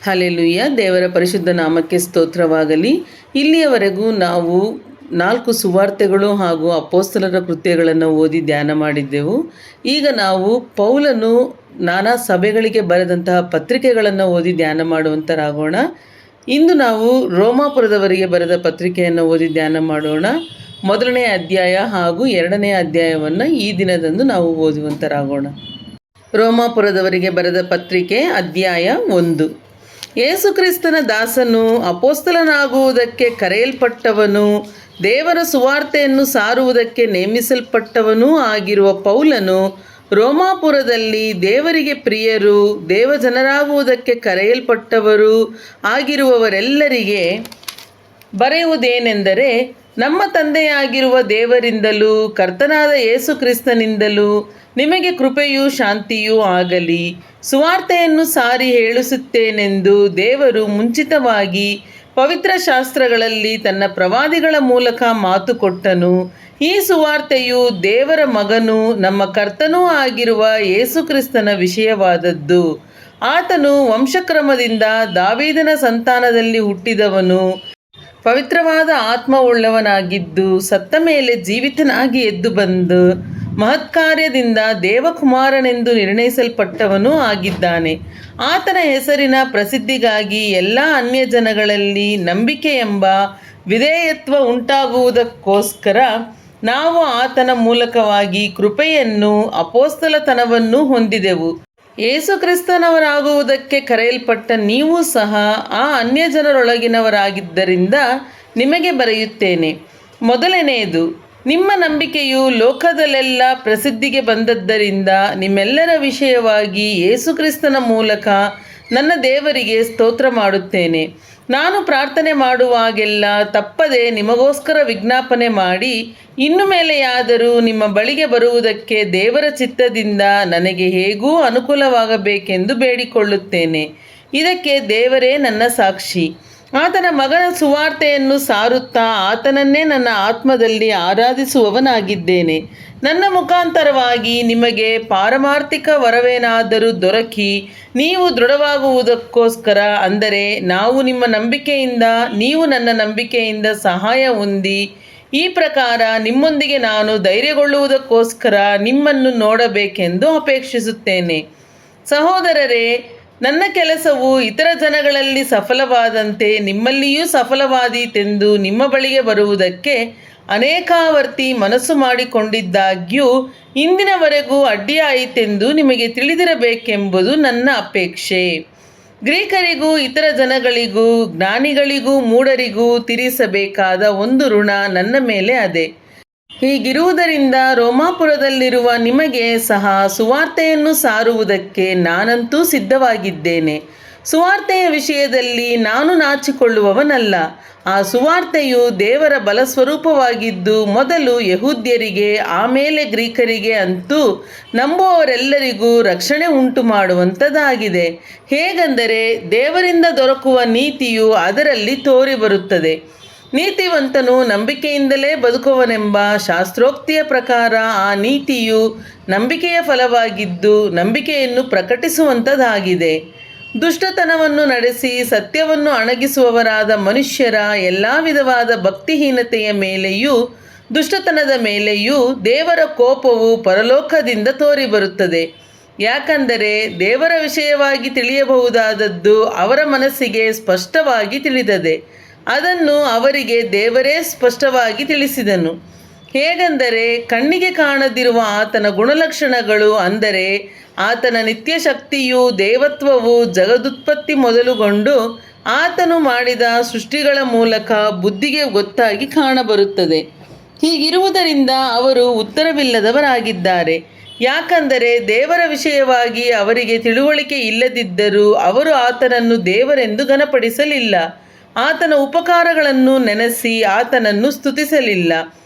Hallelujah. ದೇವರ ಪರಿಶುದ್ಧ ನಾಮಕ್ಕೆ ಸ್ತೋತ್ರವಾಗಲಿ. ಇಲ್ಲಿಯವರೆಗೂ ನಾವು 4 ಸುವಾರ್ತೆಗಳು ಹಾಗೂ ಅಪೊಸ್ತಲರ ಕೃತ್ಯಗಳನ್ನು ಓದಿ ಧ್ಯಾನ ಮಾಡಿದ್ದೆವು. ಈಗ ನಾವು ಪೌಲನು ನಾನಾ ಸಭೆಗಳಿಗೆ ಬರೆದಂತಹ ಪತ್ರಿಕೆಗಳನ್ನು ಓದಿ ಧ್ಯಾನ ಮಾಡುವಂತರಾಗೋಣ. ಇಂದು ನಾವು ರೋಮಾಪುರದವರಿಗೆ ಬರೆದ ಪತ್ರಿಕೆಯನ್ನು ಓದಿ ಧ್ಯಾನ ಮಾಡೋಣ. 1ನೇ ಅಧ್ಯಾಯ ಹಾಗೂ 2ನೇ ಅಧ್ಯಾಯವನ್ನು ಈ ದಿನದಂದು ನಾವು ಓದುವಂತರಾಗೋಣ. ರೋಮಾಪುರದವರಿಗೆ ಬರೆದ ಪತ್ರಿಕೆ ಅಧ್ಯಾಯ 1. ಯೇಸುಕ್ರಿಸ್ತನ ದಾಸನು, ಅಪೊಸ್ತಲನಾಗುವುದಕ್ಕೆ ಕರೆಯಲ್ಪಟ್ಟವನು, ದೇವರ ಸುವಾರ್ತೆಯನ್ನು ಸಾರುವುದಕ್ಕೆ ನೇಮಿಸಲ್ಪಟ್ಟವನೂ ಆಗಿರುವ ಪೌಲನು, ರೋಮಾಪುರದಲ್ಲಿ ದೇವರಿಗೆ ಪ್ರಿಯರು, ದೇವಜನರಾಗುವುದಕ್ಕೆ ಕರೆಯಲ್ಪಟ್ಟವರು ಆಗಿರುವವರೆಲ್ಲರಿಗೆ ಬರೆಯುವುದೇನೆಂದರೆ, ನಮ್ಮ ತಂದೆಯಾಗಿರುವ ದೇವರಿಂದಲೂ ಕರ್ತನಾದ ಯೇಸು ಕ್ರಿಸ್ತನಿಂದಲೂ ನಿಮಗೆ ಕೃಪೆಯೂ ಶಾಂತಿಯೂ ಆಗಲಿ. ಸುವಾರ್ತೆಯನ್ನು ಸಾರಿ ಹೇಳಿಸುತ್ತೇನೆಂದು ದೇವರು ಮುಂಚಿತವಾಗಿ ಪವಿತ್ರ ಶಾಸ್ತ್ರಗಳಲ್ಲಿ ತನ್ನ ಪ್ರವಾದಿಗಳ ಮೂಲಕ ಮಾತು ಕೊಟ್ಟನು. ಈ ಸುವಾರ್ತೆಯು ದೇವರ ಮಗನೂ ನಮ್ಮ ಕರ್ತನೂ ಆಗಿರುವ ಯೇಸುಕ್ರಿಸ್ತನ ವಿಷಯವಾದದ್ದು. ಆತನು ವಂಶಕ್ರಮದಿಂದ ದಾವೀದನ ಸಂತಾನದಲ್ಲಿ ಹುಟ್ಟಿದವನು, ಪವಿತ್ರವಾದ ಆತ್ಮವುಳ್ಳವನಾಗಿದ್ದು ಸತ್ತ ಮೇಲೆ ಜೀವಿತನಾಗಿ ಎದ್ದು ಬಂದು ಮಹತ್ಕಾರ್ಯದಿಂದ ದೇವಕುಮಾರನೆಂದು ನಿರ್ಣಯಿಸಲ್ಪಟ್ಟವನೂ ಆಗಿದ್ದಾನೆ. ಆತನ ಹೆಸರಿನ ಪ್ರಸಿದ್ಧಿಗಾಗಿ ಎಲ್ಲ ಅನ್ಯಜನಗಳಲ್ಲಿ ನಂಬಿಕೆ ಎಂಬ ವಿಧೇಯತ್ವ ಉಂಟಾಗುವುದಕ್ಕೋಸ್ಕರ ನಾವು ಆತನ ಮೂಲಕವಾಗಿ ಕೃಪೆಯನ್ನು ಅಪೊಸ್ತಲತನವನ್ನು ಹೊಂದಿದೆವು. ಯೇಸುಕ್ರಿಸ್ತನವರಾಗುವುದಕ್ಕೆ ಕರೆಯಲ್ಪಟ್ಟ ನೀವು ಸಹ ಆ ಅನ್ಯಜನರೊಳಗಿನವರಾಗಿದ್ದರಿಂದ ನಿಮಗೆ ಬರೆಯುತ್ತೇನೆ. ಮೊದಲನೆಯದು, ನಿಮ್ಮ ನಂಬಿಕೆಯು ಲೋಕದಲ್ಲೆಲ್ಲ ಪ್ರಸಿದ್ಧಿಗೆ ಬಂದದ್ದರಿಂದ ನಿಮ್ಮೆಲ್ಲರ ವಿಷಯವಾಗಿ ಯೇಸುಕ್ರಿಸ್ತನ ಮೂಲಕ ನನ್ನ ದೇವರಿಗೆ ಸ್ತೋತ್ರ ಮಾಡುತ್ತೇನೆ. ನಾನು ಪ್ರಾರ್ಥನೆ ಮಾಡುವಾಗೆಲ್ಲ ತಪ್ಪದೆ ನಿಮಗೋಸ್ಕರ ವಿಜ್ಞಾಪನೆ ಮಾಡಿ, ಇನ್ನು ಮೇಲೆಯಾದರೂ ನಿಮ್ಮ ಬಳಿಗೆ ಬರುವುದಕ್ಕೆ ದೇವರ ಚಿತ್ತದಿಂದ ನನಗೆ ಹೇಗೂ ಅನುಕೂಲವಾಗಬೇಕೆಂದು ಬೇಡಿಕೊಳ್ಳುತ್ತೇನೆ. ಇದಕ್ಕೆ ದೇವರೇ ನನ್ನ ಸಾಕ್ಷಿ. ಆತನ ಮಗನ ಸುವಾರ್ತೆಯನ್ನು ಸಾರುತ್ತಾ ಆತನನ್ನೇ ನನ್ನ ಆತ್ಮದಲ್ಲಿ ಆರಾಧಿಸುವವನಾಗಿದ್ದೇನೆ. ನನ್ನ ಮುಖಾಂತರವಾಗಿ ನಿಮಗೆ ಪಾರಮಾರ್ಥಿಕ ವರವೇನಾದರೂ ದೊರಕಿ ನೀವು ದೃಢವಾಗುವುದಕ್ಕೋಸ್ಕರ, ಅಂದರೆ ನಾವು ನಿಮ್ಮ ನಂಬಿಕೆಯಿಂದ ನೀವು ನನ್ನ ನಂಬಿಕೆಯಿಂದ ಸಹಾಯ ಹೊಂದಿ ಈ ಪ್ರಕಾರ ನಿಮ್ಮೊಂದಿಗೆ ನಾನು ಧೈರ್ಯಗೊಳ್ಳುವುದಕ್ಕೋಸ್ಕರ ನಿಮ್ಮನ್ನು ನೋಡಬೇಕೆಂದು ಅಪೇಕ್ಷಿಸುತ್ತೇನೆ. ಸಹೋದರರೇ, ನನ್ನ ಕೆಲಸವು ಇತರ ಜನಗಳಲ್ಲಿ ಸಫಲವಾದಂತೆ ನಿಮ್ಮಲ್ಲಿಯೂ ಸಫಲವಾದೀತೆಂದು ನಿಮ್ಮ ಬಳಿಗೆ ಬರುವುದಕ್ಕೆ ಅನೇಕಾವರ್ತಿ ಮನಸ್ಸು ಮಾಡಿಕೊಂಡಿದ್ದಾಗ್ಯೂ ಇಂದಿನವರೆಗೂ ಅಡ್ಡಿಯಾಯಿತೆಂದು ನಿಮಗೆ ತಿಳಿದಿರಬೇಕೆಂಬುದು ನನ್ನ ಅಪೇಕ್ಷೆ. ಗ್ರೀಕರಿಗೂ ಇತರ ಜನಗಳಿಗೂ ಜ್ಞಾನಿಗಳಿಗೂ ಮೂಢರಿಗೂ ತೀರಿಸಬೇಕಾದ ಒಂದು ಋಣ ನನ್ನ ಮೇಲೆ ಅದೆ. ಹೀಗಿರುವುದರಿಂದ ರೋಮಾಪುರದಲ್ಲಿರುವ ನಿಮಗೆ ಸಹ ಸುವಾರ್ತೆಯನ್ನು ಸಾರುವುದಕ್ಕೆ ನಾನಂತೂ ಸಿದ್ಧವಾಗಿದ್ದೇನೆ. ಸುವಾರ್ತೆಯ ವಿಷಯದಲ್ಲಿ ನಾನು ನಾಚಿಕೊಳ್ಳುವವನಲ್ಲ. ಆ ಸುವಾರ್ತೆಯು ದೇವರ ಬಲಸ್ವರೂಪವಾಗಿದ್ದು ಮೊದಲು ಯಹೂದ್ಯರಿಗೆ ಆಮೇಲೆ ಗ್ರೀಕರಿಗೆ ಅಂತೂ ನಂಬುವವರೆಲ್ಲರಿಗೂ ರಕ್ಷಣೆ ಉಂಟು ಮಾಡುವಂಥದ್ದಾಗಿದೆ. ಹೇಗೆಂದರೆ, ದೇವರಿಂದ ದೊರಕುವ ನೀತಿಯು ಅದರಲ್ಲಿ ತೋರಿಬರುತ್ತದೆ. ನೀತಿವಂತನು ನಂಬಿಕೆಯಿಂದಲೇ ಬದುಕುವನೆಂಬ ಶಾಸ್ತ್ರೋಕ್ತಿಯ ಪ್ರಕಾರ ಆ ನೀತಿಯು ನಂಬಿಕೆಯ ಫಲವಾಗಿದ್ದು ನಂಬಿಕೆಯನ್ನು ಪ್ರಕಟಿಸುವಂಥದ್ದಾಗಿದೆ. ದುಷ್ಟತನವನ್ನು ನಡೆಸಿ ಸತ್ಯವನ್ನು ಅಣಗಿಸುವವರಾದ ಮನುಷ್ಯರ ಎಲ್ಲ ವಿಧವಾದ ಭಕ್ತಿಹೀನತೆಯ ಮೇಲೆಯೂ ದುಷ್ಟತನದ ಮೇಲೆಯೂ ದೇವರ ಕೋಪವು ಪರಲೋಕದಿಂದ ತೋರಿಬರುತ್ತದೆ. ಯಾಕಂದರೆ ದೇವರ ವಿಷಯವಾಗಿ ತಿಳಿಯಬಹುದಾದದ್ದು ಅವರ ಮನಸ್ಸಿಗೆ ಸ್ಪಷ್ಟವಾಗಿ ತಿಳಿದದೆ. ಅದನ್ನು ಅವರಿಗೆ ದೇವರೇ ಸ್ಪಷ್ಟವಾಗಿ ತಿಳಿಸಿದನು. ಹೇಗೆಂದರೆ, ಕಣ್ಣಿಗೆ ಕಾಣದಿರುವ ಆತನ ಗುಣಲಕ್ಷಣಗಳು, ಅಂದರೆ ಆತನ ನಿತ್ಯ ಶಕ್ತಿಯೂ ದೇವತ್ವವು ಜಗದುತ್ಪತ್ತಿ ಮೊದಲುಗೊಂಡು ಆತನು ಮಾಡಿದ ಸೃಷ್ಟಿಗಳ ಮೂಲಕ ಬುದ್ಧಿಗೆ ಗೊತ್ತಾಗಿ ಕಾಣಬರುತ್ತದೆ. ಹೀಗಿರುವುದರಿಂದ ಅವರು ಉತ್ತರವಿಲ್ಲದವರಾಗಿದ್ದಾರೆ. ಯಾಕಂದರೆ ದೇವರ ವಿಷಯವಾಗಿ ಅವರಿಗೆ ತಿಳುವಳಿಕೆ ಇಲ್ಲದಿದ್ದರೂ ಅವರು ಆತನನ್ನು ದೇವರೆಂದು ಘನಪಡಿಸಲಿಲ್ಲ. ಆತನ ಉಪಕಾರಗಳನ್ನು ನೆನೆಸಿ ಆತನನ್ನು ಸ್ತುತಿಸಲಿಲ್ಲ.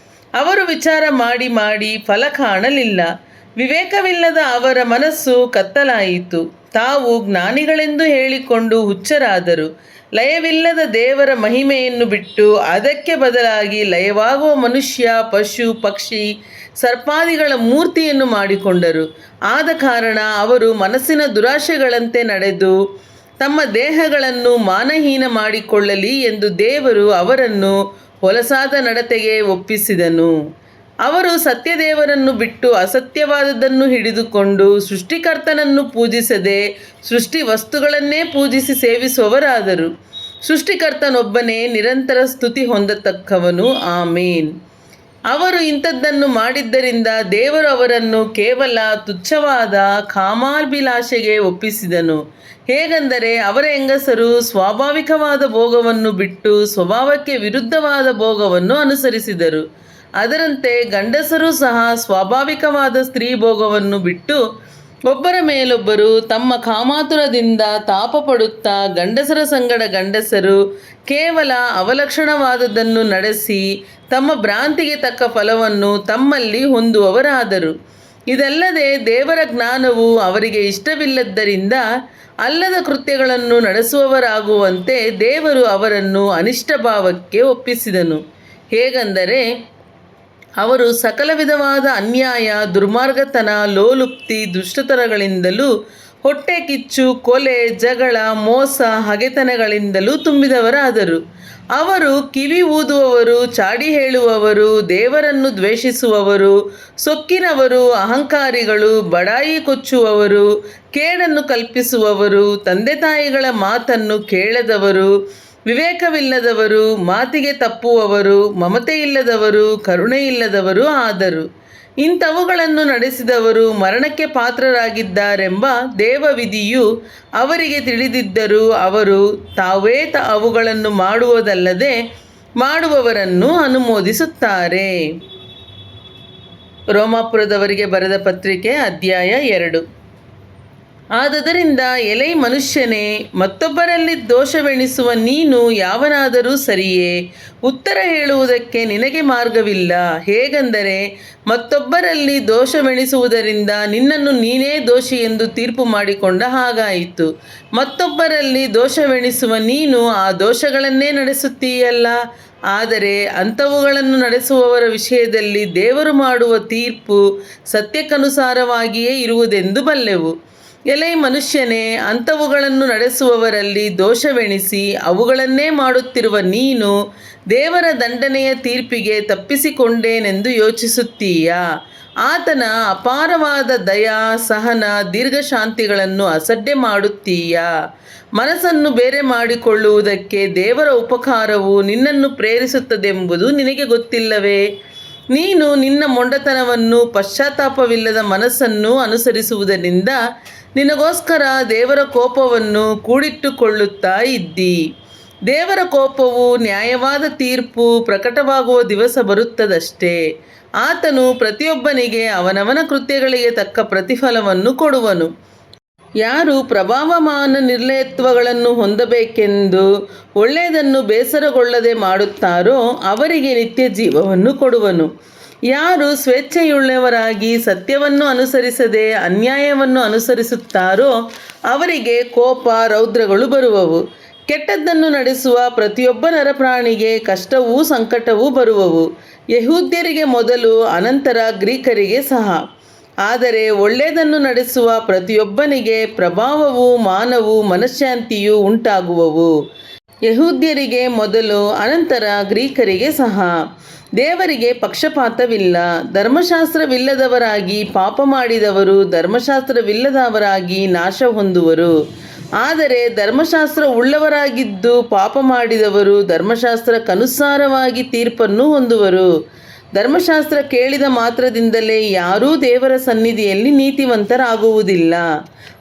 ಅವರು ವಿಚಾರ ಮಾಡಿ ಮಾಡಿ ಫಲ ಕಾಣಲಿಲ್ಲ. ವಿವೇಕವಿಲ್ಲದ ಅವರ ಮನಸ್ಸು ಕತ್ತಲಾಯಿತು. ತಾವು ಜ್ಞಾನಿಗಳೆಂದು ಹೇಳಿಕೊಂಡು ಹುಚ್ಚರಾದರು. ಲಯವಿಲ್ಲದ ದೇವರ ಮಹಿಮೆಯನ್ನು ಬಿಟ್ಟು ಅದಕ್ಕೆ ಬದಲಾಗಿ ಲಯವಾಗುವ ಮನುಷ್ಯ, ಪಶು, ಪಕ್ಷಿ, ಸರ್ಪಾದಿಗಳ ಮೂರ್ತಿಯನ್ನು ಮಾಡಿಕೊಂಡರು. ಆದ ಕಾರಣ ಅವರು ಮನಸ್ಸಿನ ದುರಾಶೆಗಳಂತೆ ನಡೆದು ತಮ್ಮ ದೇಹಗಳನ್ನು ಮಾನಹೀನ ಮಾಡಿಕೊಳ್ಳಲಿ ಎಂದು ದೇವರು ಅವರನ್ನು ಹೊಲಸಾದ ನಡತೆಗೆ ಒಪ್ಪಿಸಿದನು. ಅವರು ಸತ್ಯದೇವರನ್ನು ಬಿಟ್ಟು ಅಸತ್ಯವಾದದ್ದನ್ನು ಹಿಡಿದುಕೊಂಡು ಸೃಷ್ಟಿಕರ್ತನನ್ನು ಪೂಜಿಸದೆ ಸೃಷ್ಟಿ ವಸ್ತುಗಳನ್ನೇ ಪೂಜಿಸಿ ಸೇವಿಸುವವರಾದರು. ಸೃಷ್ಟಿಕರ್ತನೊಬ್ಬನೇ ನಿರಂತರ ಸ್ತುತಿ ಹೊಂದತಕ್ಕವನು. ಆಮೇನ್. ಅವರು ಇಂಥದ್ದನ್ನು ಮಾಡಿದ್ದರಿಂದ ದೇವರು ಅವರನ್ನು ಕೇವಲ ತುಚ್ಛವಾದ ಕಾಮಾಭಿಲಾಷೆಗೆ ಒಪ್ಪಿಸಿದನು. ಹೇಗೆಂದರೆ ಅವರ ಹೆಂಗಸರು ಸ್ವಾಭಾವಿಕವಾದ ಭೋಗವನ್ನು ಬಿಟ್ಟು ಸ್ವಭಾವಕ್ಕೆ ವಿರುದ್ಧವಾದ ಭೋಗವನ್ನು ಅನುಸರಿಸಿದರು. ಅದರಂತೆ ಗಂಡಸರು ಸಹ ಸ್ವಾಭಾವಿಕವಾದ ಸ್ತ್ರೀ ಭೋಗವನ್ನು ಬಿಟ್ಟು ಒಬ್ಬರ ಮೇಲೊಬ್ಬರು ತಮ್ಮ ಕಾಮಾತುರದಿಂದ ತಾಪಪಡುತ್ತಾ ಗಂಡಸರ ಸಂಗಡ ಗಂಡಸರು ಕೇವಲ ಅವಲಕ್ಷಣವಾದದ್ದನ್ನು ನಡೆಸಿ ತಮ್ಮ ಭ್ರಾಂತಿಗೆ ತಕ್ಕ ಫಲವನ್ನು ತಮ್ಮಲ್ಲಿ ಹೊಂದುವವರಾದರು. ಇದಲ್ಲದೆ ದೇವರ ಜ್ಞಾನವು ಅವರಿಗೆ ಇಷ್ಟವಿಲ್ಲದ್ದರಿಂದ ಅಲ್ಲದ ಕೃತ್ಯಗಳನ್ನು ನಡೆಸುವವರಾಗುವಂತೆ ದೇವರು ಅವರನ್ನು ಅನಿಷ್ಟ ಭಾವಕ್ಕೆ ಒಪ್ಪಿಸಿದನು. ಹೇಗೆಂದರೆ ಅವರು ಸಕಲ ವಿಧವಾದ ಅನ್ಯಾಯ, ದುರ್ಮಾರ್ಗತನ, ಲೋಲುಪ್ತಿ, ದುಷ್ಟತನಗಳಿಂದಲೂ ಹೊಟ್ಟೆ ಕಿಚ್ಚು, ಕೊಲೆ, ಜಗಳ, ಮೋಸ, ಹಗೆತನಗಳಿಂದಲೂ ತುಂಬಿದವರಾದರು. ಅವರು ಕಿವಿ ಊದುವವರು, ಚಾಡಿ ಹೇಳುವವರು, ದೇವರನ್ನು ದ್ವೇಷಿಸುವವರು, ಸೊಕ್ಕಿನವರು, ಅಹಂಕಾರಿಗಳು, ಬಡಾಯಿ ಕೊಚ್ಚುವವರು, ಕೇಡನ್ನು ಕಲ್ಪಿಸುವವರು, ತಂದೆ ತಾಯಿಗಳ ಮಾತನ್ನು ಕೇಳದವರು, ವಿವೇಕವಿಲ್ಲದವರು, ಮಾತಿಗೆ ತಪ್ಪುವವರು, ಮಮತೆಯಿಲ್ಲದವರು, ಕರುಣೆಯಿಲ್ಲದವರು ಆದರು. ಇಂಥವುಗಳನ್ನು ನಡೆಸಿದವರು ಮರಣಕ್ಕೆ ಪಾತ್ರರಾಗಿದ್ದಾರೆಂಬ ದೇವವಿಧಿಯು ಅವರಿಗೆ ತಿಳಿದಿದ್ದರೂ ಅವರು ತಾವೇ ಅವುಗಳನ್ನು ಮಾಡುವುದಲ್ಲದೆ ಮಾಡುವವರನ್ನು ಅನುಮೋದಿಸುತ್ತಾರೆ. ರೋಮಾಪುರದವರಿಗೆ ಬರೆದ ಪತ್ರಿಕೆ ಅಧ್ಯಾಯ 2. ಆದದರಿಂದ ಎಲೈ ಮನುಷ್ಯನೇ, ಮತ್ತೊಬ್ಬರಲ್ಲಿ ದೋಷವೆಣಿಸುವ ನೀನು ಯಾವನಾದರೂ ಸರಿಯೇ, ಉತ್ತರ ಹೇಳುವುದಕ್ಕೆ ನಿನಗೆ ಮಾರ್ಗವಿಲ್ಲ. ಹೇಗೆಂದರೆ ಮತ್ತೊಬ್ಬರಲ್ಲಿ ದೋಷವೆಣಿಸುವುದರಿಂದ ನಿನ್ನನ್ನು ನೀನೇ ದೋಷಿ ಎಂದು ತೀರ್ಪು ಮಾಡಿಕೊಂಡ ಹಾಗಾಯಿತು. ಮತ್ತೊಬ್ಬರಲ್ಲಿ ದೋಷವೆಣಿಸುವ ನೀನು ಆ ದೋಷಗಳನ್ನೇ ನಡೆಸುತ್ತೀಯಲ್ಲ. ಆದರೆ ಅಂಥವುಗಳನ್ನು ನಡೆಸುವವರ ವಿಷಯದಲ್ಲಿ ದೇವರು ಮಾಡುವ ತೀರ್ಪು ಸತ್ಯಕ್ಕನುಸಾರವಾಗಿಯೇ ಇರುವುದೆಂದು ಬಲ್ಲೆವು. ಎಲೈ ಮನುಷ್ಯನೇ, ಅಂಥವುಗಳನ್ನು ನಡೆಸುವವರಲ್ಲಿ ದೋಷವೆಣಿಸಿ ಅವುಗಳನ್ನೇ ಮಾಡುತ್ತಿರುವ ನೀನು ದೇವರ ದಂಡನೆಯ ತೀರ್ಪಿಗೆ ತಪ್ಪಿಸಿಕೊಂಡೇನೆಂದು ಯೋಚಿಸುತ್ತೀಯಾ? ಆತನ ಅಪಾರವಾದ ದಯಾ, ಸಹನ, ದೀರ್ಘಶಾಂತಿಗಳನ್ನು ಅಸಡ್ಡೆ ಮಾಡುತ್ತೀಯಾ? ಮನಸ್ಸನ್ನು ಬೇರೆ ಮಾಡಿಕೊಳ್ಳುವುದಕ್ಕೆ ದೇವರ ಉಪಕಾರವು ನಿನ್ನನ್ನು ಪ್ರೇರಿಸುತ್ತದೆಂಬುದು ನಿನಗೆ ಗೊತ್ತಿಲ್ಲವೇ? ನೀನು ನಿನ್ನ ಮೊಂಡತನವನ್ನು, ಪಶ್ಚಾತ್ತಾಪವಿಲ್ಲದ ಮನಸ್ಸನ್ನು ಅನುಸರಿಸುವುದರಿಂದ ನಿನಗೋಸ್ಕರ ದೇವರ ಕೋಪವನ್ನು ಕೂಡಿಟ್ಟುಕೊಳ್ಳುತ್ತಾ ಇದ್ದಿ. ದೇವರ ಕೋಪವು, ನ್ಯಾಯವಾದ ತೀರ್ಪು ಪ್ರಕಟವಾಗುವ ದಿವಸ ಬರುತ್ತದಷ್ಟೇ. ಆತನು ಪ್ರತಿಯೊಬ್ಬನಿಗೆ ಅವನವನ ಕೃತ್ಯಗಳಿಗೆ ತಕ್ಕ ಪ್ರತಿಫಲವನ್ನು ಕೊಡುವನು. ಯಾರು ಪ್ರಭಾವಮಾನ ನಿರ್ಲಯತ್ವಗಳನ್ನು ಹೊಂದಬೇಕೆಂದು ಒಳ್ಳೆಯದನ್ನು ಬೇಸರಗೊಳ್ಳದೆ ಮಾಡುತ್ತಾರೋ ಅವರಿಗೆ ನಿತ್ಯ ಜೀವವನ್ನು ಕೊಡುವನು. ಯಾರು ಸ್ವೇಚ್ಛೆಯುಳ್ಳವರಾಗಿ ಸತ್ಯವನ್ನು ಅನುಸರಿಸದೆ ಅನ್ಯಾಯವನ್ನು ಅನುಸರಿಸುತ್ತಾರೋ ಅವರಿಗೆ ಕೋಪ, ರೌದ್ರಗಳು ಬರುವವು. ಕೆಟ್ಟದ್ದನ್ನು ನಡೆಸುವ ಪ್ರತಿಯೊಬ್ಬ ನರಪ್ರಾಣಿಗೆ ಕಷ್ಟವೂ ಸಂಕಟವೂ ಬರುವವು. ಯಹೂದ್ಯರಿಗೆ ಮೊದಲು, ಅನಂತರ ಗ್ರೀಕರಿಗೆ ಸಹ. ಆದರೆ ಒಳ್ಳೆಯದನ್ನು ನಡೆಸುವ ಪ್ರತಿಯೊಬ್ಬನಿಗೆ ಪ್ರಭಾವವೂ ಮಾನವೂ ಮನಃಶಾಂತಿಯೂ ಉಂಟಾಗುವವು. ಯಹೂದ್ಯರಿಗೆ ಮೊದಲು, ಅನಂತರ ಗ್ರೀಕರಿಗೆ ಸಹ. ದೇವರಿಗೆ ಪಕ್ಷಪಾತವಿಲ್ಲ. ಧರ್ಮಶಾಸ್ತ್ರವಿಲ್ಲದವರಾಗಿ ಪಾಪ ಮಾಡಿದವರು ಧರ್ಮಶಾಸ್ತ್ರವಿಲ್ಲದವರಾಗಿ ನಾಶ ಹೊಂದುವರು. ಆದರೆ ಧರ್ಮಶಾಸ್ತ್ರ ಉಳ್ಳವರಾಗಿದ್ದು ಪಾಪ ಮಾಡಿದವರು ಧರ್ಮಶಾಸ್ತ್ರಕ್ಕನುಸಾರವಾಗಿ ತೀರ್ಪನ್ನು ಹೊಂದುವರು. ಧರ್ಮಶಾಸ್ತ್ರ ಕೇಳಿದ ಮಾತ್ರದಿಂದಲೇ ಯಾರೂ ದೇವರ ಸನ್ನಿಧಿಯಲ್ಲಿ ನೀತಿವಂತರಾಗುವುದಿಲ್ಲ.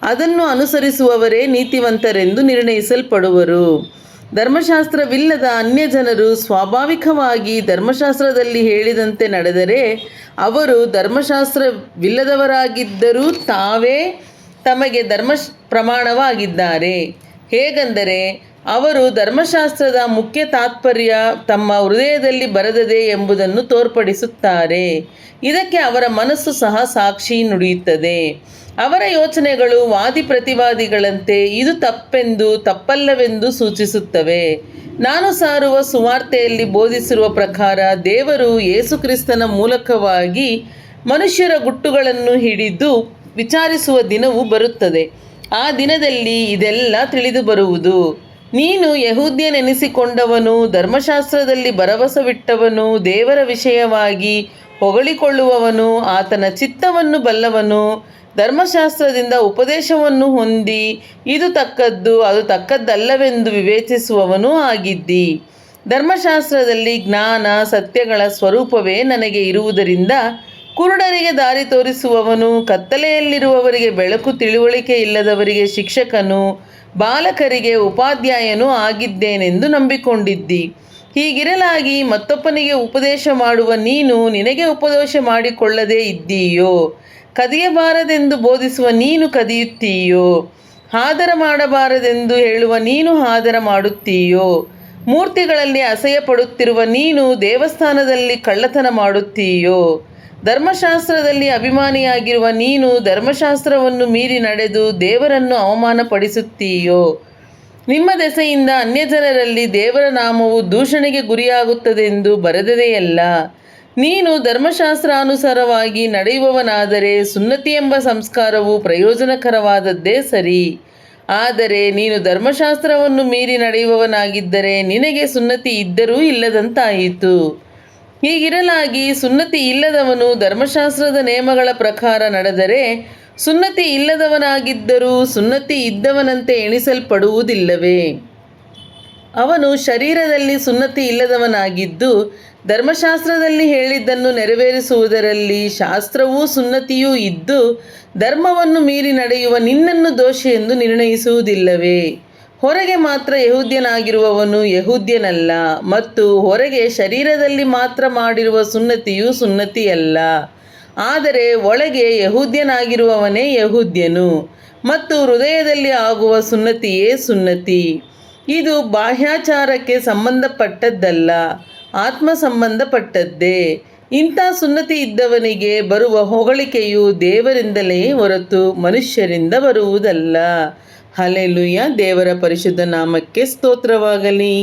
ಅದನ್ನು ಅನುಸರಿಸುವವರೇ ನೀತಿವಂತರೆಂದು ನಿರ್ಣಯಿಸಲ್ಪಡುವರು. ಧರ್ಮಶಾಸ್ತ್ರವಿಲ್ಲದ ಅನ್ಯಜನರು ಸ್ವಾಭಾವಿಕವಾಗಿ ಧರ್ಮಶಾಸ್ತ್ರದಲ್ಲಿ ಹೇಳಿದಂತೆ ನಡೆದರೆ ಅವರು ಧರ್ಮಶಾಸ್ತ್ರವಿಲ್ಲದವರಾಗಿದ್ದರೂ ತಾವೇ ತಮಗೆ ಧರ್ಮ ಪ್ರಮಾಣವಾಗಿದ್ದಾರೆ. ಹೇಗೆಂದರೆ ಅವರು ಧರ್ಮಶಾಸ್ತ್ರದ ಮುಖ್ಯ ತಾತ್ಪರ್ಯ ತಮ್ಮ ಹೃದಯದಲ್ಲಿ ಬರೆದದೆ ಎಂಬುದನ್ನು ತೋರ್ಪಡಿಸುತ್ತಾರೆ. ಇದಕ್ಕೆ ಅವರ ಮನಸ್ಸು ಸಹ ಸಾಕ್ಷಿ ನುಡಿಯುತ್ತದೆ. ಅವರ ಯೋಚನೆಗಳು ವಾದಿ ಪ್ರತಿವಾದಿಗಳಂತೆ ಇದು ತಪ್ಪೆಂದು ತಪ್ಪಲ್ಲವೆಂದು ಸೂಚಿಸುತ್ತವೆ. ನಾನು ಸಾರುವ ಸುವಾರ್ತೆಯಲ್ಲಿ ಬೋಧಿಸಿರುವ ಪ್ರಕಾರ ದೇವರು ಯೇಸುಕ್ರಿಸ್ತನ ಮೂಲಕವಾಗಿ ಮನುಷ್ಯರ ಗುಟ್ಟುಗಳನ್ನು ಹಿಡಿದು ವಿಚಾರಿಸುವ ದಿನವು ಬರುತ್ತದೆ. ಆ ದಿನದಲ್ಲಿ ಇದೆಲ್ಲ ತಿಳಿದು ಬರುವುದು. ನೀನು ಯಹೂದ್ಯನೆನಿಸಿಕೊಂಡವನು, ಧರ್ಮಶಾಸ್ತ್ರದಲ್ಲಿ ಭರವಸವಿಟ್ಟವನು, ದೇವರ ವಿಷಯವಾಗಿ ಹೊಗಳಿಕೊಳ್ಳುವವನು, ಆತನ ಚಿತ್ತವನ್ನು ಬಲ್ಲವನು, ಧರ್ಮಶಾಸ್ತ್ರದಿಂದ ಉಪದೇಶವನ್ನು ಹೊಂದಿ ಇದು ತಕ್ಕದ್ದು ಅದು ತಕ್ಕದ್ದಲ್ಲವೆಂದು ವಿವೇಚಿಸುವವನೂ ಆಗಿದ್ದಿ. ಧರ್ಮಶಾಸ್ತ್ರದಲ್ಲಿ ಜ್ಞಾನ ಸತ್ಯಗಳ ಸ್ವರೂಪವೇ ನನಗೆ ಇರುವುದರಿಂದ ಕುರುಡರಿಗೆ ದಾರಿ ತೋರಿಸುವವನು, ಕತ್ತಲೆಯಲ್ಲಿರುವವರಿಗೆ ಬೆಳಕು, ತಿಳುವಳಿಕೆ ಇಲ್ಲದವರಿಗೆ ಶಿಕ್ಷಕನು, ಬಾಲಕರಿಗೆ ಉಪಾಧ್ಯಾಯನೂ ಆಗಿದ್ದೇನೆಂದು ನಂಬಿಕೊಂಡಿದ್ದಿ. ಹೀಗಿರಲಾಗಿ ಮತ್ತೊಬ್ಬನಿಗೆ ಉಪದೇಶ ಮಾಡುವ ನೀನು ನಿನಗೆ ಉಪದೇಶ ಮಾಡಿಕೊಳ್ಳದೇ ಇದ್ದೀಯೋ? ಕದಿಯಬಾರದೆಂದು ಬೋಧಿಸುವ ನೀನು ಕದಿಯುತ್ತೀಯೋ? ಆದರ ಮಾಡಬಾರದೆಂದು ಹೇಳುವ ನೀನು ಆದರ ಮಾಡುತ್ತೀಯೋ? ಮೂರ್ತಿಗಳಲ್ಲಿ ಅಸಹ್ಯಪಡುತ್ತಿರುವ ನೀನು ದೇವಸ್ಥಾನದಲ್ಲಿ ಕಳ್ಳತನ ಮಾಡುತ್ತೀಯೋ? ಧರ್ಮಶಾಸ್ತ್ರದಲ್ಲಿ ಅಭಿಮಾನಿಯಾಗಿರುವ ನೀನು ಧರ್ಮಶಾಸ್ತ್ರವನ್ನು ಮೀರಿ ನಡೆದು ದೇವರನ್ನು ಅವಮಾನಪಡಿಸುತ್ತೀಯೋ? ನಿಮ್ಮ ದೆಸೆಯಿಂದ ಅನ್ಯಜನರಲ್ಲಿ ದೇವರ ನಾಮವು ದೂಷಣೆಗೆ ಗುರಿಯಾಗುತ್ತದೆಂದು ಬರೆದದೆಯಲ್ಲ. ನೀನು ಧರ್ಮಶಾಸ್ತ್ರಾನುಸಾರವಾಗಿ ನಡೆಯುವವನಾದರೆ ಸುನ್ನತಿ ಎಂಬ ಸಂಸ್ಕಾರವು ಪ್ರಯೋಜನಕರವಾದದ್ದೇ ಸರಿ. ಆದರೆ ನೀನು ಧರ್ಮಶಾಸ್ತ್ರವನ್ನು ಮೀರಿ ನಡೆಯುವವನಾಗಿದ್ದರೆ ನಿನಗೆ ಸುನ್ನತಿ ಇದ್ದರೂ ಇಲ್ಲದಂತಾಯಿತು. ಹೀಗಿರಲಾಗಿ ಸುನ್ನತಿ ಇಲ್ಲದವನು ಧರ್ಮಶಾಸ್ತ್ರದ ನೇಮಗಳ ಪ್ರಕಾರ ನಡೆದರೆ ಸುನ್ನತಿ ಇಲ್ಲದವನಾಗಿದ್ದರೂ ಸುನ್ನತಿ ಇದ್ದವನಂತೆ ಎಣಿಸಲ್ಪಡುವುದಿಲ್ಲವೇ? ಅವನು ಶರೀರದಲ್ಲಿ ಸುನ್ನತಿ ಇಲ್ಲದವನಾಗಿದ್ದು ಧರ್ಮಶಾಸ್ತ್ರದಲ್ಲಿ ಹೇಳಿದ್ದನ್ನು ನೆರವೇರಿಸುವುದರಲ್ಲಿ ಶಾಸ್ತ್ರವೂ ಸುನ್ನತಿಯೂ ಇದ್ದು ಧರ್ಮವನ್ನು ಮೀರಿ ನಡೆಯುವ ನಿನ್ನನ್ನು ದೋಷಿ ಎಂದು ನಿರ್ಣಯಿಸುವುದಿಲ್ಲವೇ? ಹೊರಗೆ ಮಾತ್ರ ಯಹೂದ್ಯನಾಗಿರುವವನು ಯಹೂದ್ಯನಲ್ಲ, ಮತ್ತು ಹೊರಗೆ ಶರೀರದಲ್ಲಿ ಮಾತ್ರ ಮಾಡಿರುವ ಸುನ್ನತಿಯು ಸುನ್ನತಿಯಲ್ಲ. ಆದರೆ ಒಳಗೆ ಯಹೂದ್ಯನಾಗಿರುವವನೇ ಯಹೂದ್ಯನು, ಮತ್ತು ಹೃದಯದಲ್ಲಿ ಆಗುವ ಸುನ್ನತಿಯೇ ಸುನ್ನತಿ. ಇದು ಬಾಹ್ಯಾಚಾರಕ್ಕೆ ಸಂಬಂಧಪಟ್ಟದ್ದಲ್ಲ, ಆತ್ಮ ಸಂಬಂಧಪಟ್ಟದ್ದೇ. ಇಂಥ ಸುನ್ನತಿ ಇದ್ದವನಿಗೆ ಬರುವ ಹೊಗಳಿಕೆಯು ದೇವರಿಂದಲೇ ಹೊರತು ಮನುಷ್ಯರಿಂದ ಬರುವುದಲ್ಲ. ಹಲ್ಲೆಲೂಯಾ. ದೇವರ ಪರಿಶುದ್ಧ ನಾಮಕ್ಕೆ ಸ್ತೋತ್ರವಾಗಲಿ.